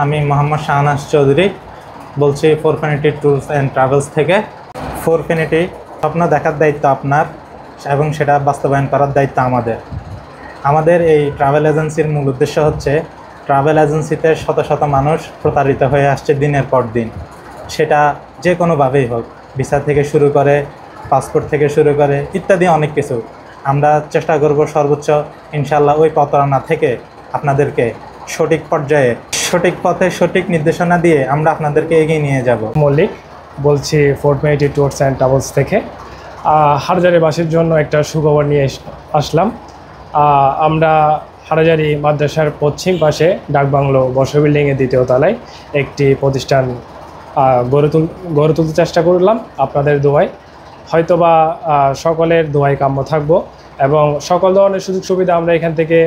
আমি মোহাম্মদ শাহনাজ চৌধুরী বলছি ফরফিনিটি tours and travels থেকে। ফরফিনিটি স্বপ্ন দেখার দায়িত্ব আপনার এবং সেটা বাস্তবায়ন করার দায়িত্ব আমাদের এই ট্রাভেল এজেন্সির মূল উদ্দেশ্য হচ্ছে ট্রাভেল এজেন্সিতে শত শত মানুষ প্রতারিত হয়ে আসছে দিনের পর দিন, সেটা যে কোনোভাবেই হোক, ভিসা থেকে শুরু করে পাসপোর্ট থেকে শুরু করে ইত্যাদি অনেক কিছু। আমরা চেষ্টা করব সর্বোচ্চ ইনশাল্লাহ ওই প্রতারণা থেকে আপনাদেরকে সঠিক পর্যায়ে সঠিক পথে সঠিক নির্দেশনা দিয়ে আমরা আপনাদেরকে এগিয়ে নিয়ে যাব। মল্লিক বলছি ফরফিনিটি ট্যুরস অ্যান্ড ট্রাভেলস থেকে। হাটহাজারীবাসীর জন্য একটা সুখবর নিয়ে আসলাম। আমরা হাটহাজারী মাদ্রাসার পশ্চিম পাশে ডাকবাংলো বর্ষ বিল্ডিংয়ের দ্বিতীয় তলায় একটি প্রতিষ্ঠান গড়ে তুলতে চেষ্টা করলাম আপনাদের দোয়ায়। হয়তোবা সকলের দোয়ায় কাম্য থাকবো এবং সকল ধরনের সুযোগ সুবিধা আমরা এখান থেকে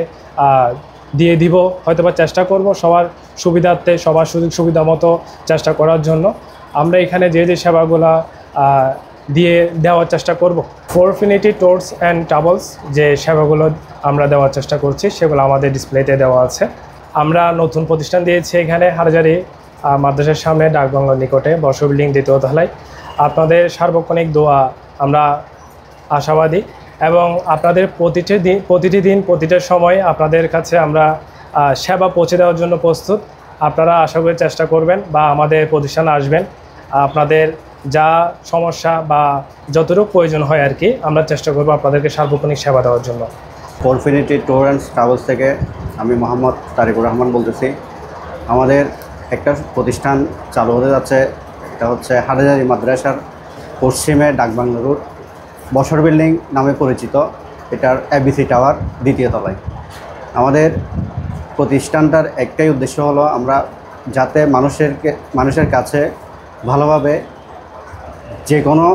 দিয়ে দিব। হয়তোবা চেষ্টা করব সবার সুবিধার্থে, সবার সুযোগ সুবিধা মতো চেষ্টা করার জন্য। আমরা এখানে যে সেবাগুলো দিয়ে দেওয়ার চেষ্টা করব। ফরফিনিটি ট্যুরস অ্যান্ড ট্রাভেলস যে সেবাগুলো আমরা দেওয়ার চেষ্টা করছি সেগুলো আমাদের ডিসপ্লেতে দেওয়া আছে। আমরা নতুন প্রতিষ্ঠান দিয়েছি এখানে হাটহাজারী মাদ্রাসার সামনে ডাকবাংলোর নিকটে বর্ষ বিল্ডিং দ্বিতীয় তলায়। আপনাদের সার্বক্ষণিক দোয়া আমরা আশাবাদী এবং আপনাদের প্রতিটি দিন প্রতিটা সময় আপনাদের কাছে আমরা সেবা পৌঁছে দেওয়ার জন্য প্রস্তুত। আপনারা আশা করে চেষ্টা করবেন বা আমাদের প্রতিষ্ঠানে আসবেন। আপনাদের যা সমস্যা বা যতটুকু প্রয়োজন হয় আর কি, আমরা চেষ্টা করব আপনাদেরকে সার্বক্ষণিক সেবা দেওয়ার জন্য। ফরফিনিটি ট্যুর অ্যান্ড ট্রাভেলস থেকে আমি মোহাম্মদ তারিকুর রহমান বলতেছি। আমাদের একটা প্রতিষ্ঠান চালু হতে যাচ্ছে, এটা হচ্ছে হাটহাজারী মাদ্রাসার পশ্চিমে ডাকবাংলো রোড বসর বিল্ডিং নামে পরিচিত, এটার এবিসি টাওয়ার দ্বিতীয় তলায়। আমাদের প্রতিষ্ঠানটার একটাই উদ্দেশ্য হলো আমরা যাতে মানুষের কাছে ভালোভাবে যে কোনো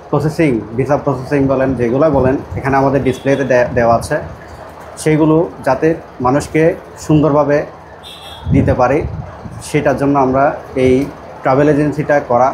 প্রসেসিং, ভিসা প্রসেসিং বলেন, যেগুলো বলেন এখানে আমাদের ডিসপ্লেতে দেওয়া আছে, সেইগুলো যাতে মানুষকে সুন্দরভাবে দিতে পারি সেটার জন্য আমরা এই ট্রাভেল এজেন্সিটা করা।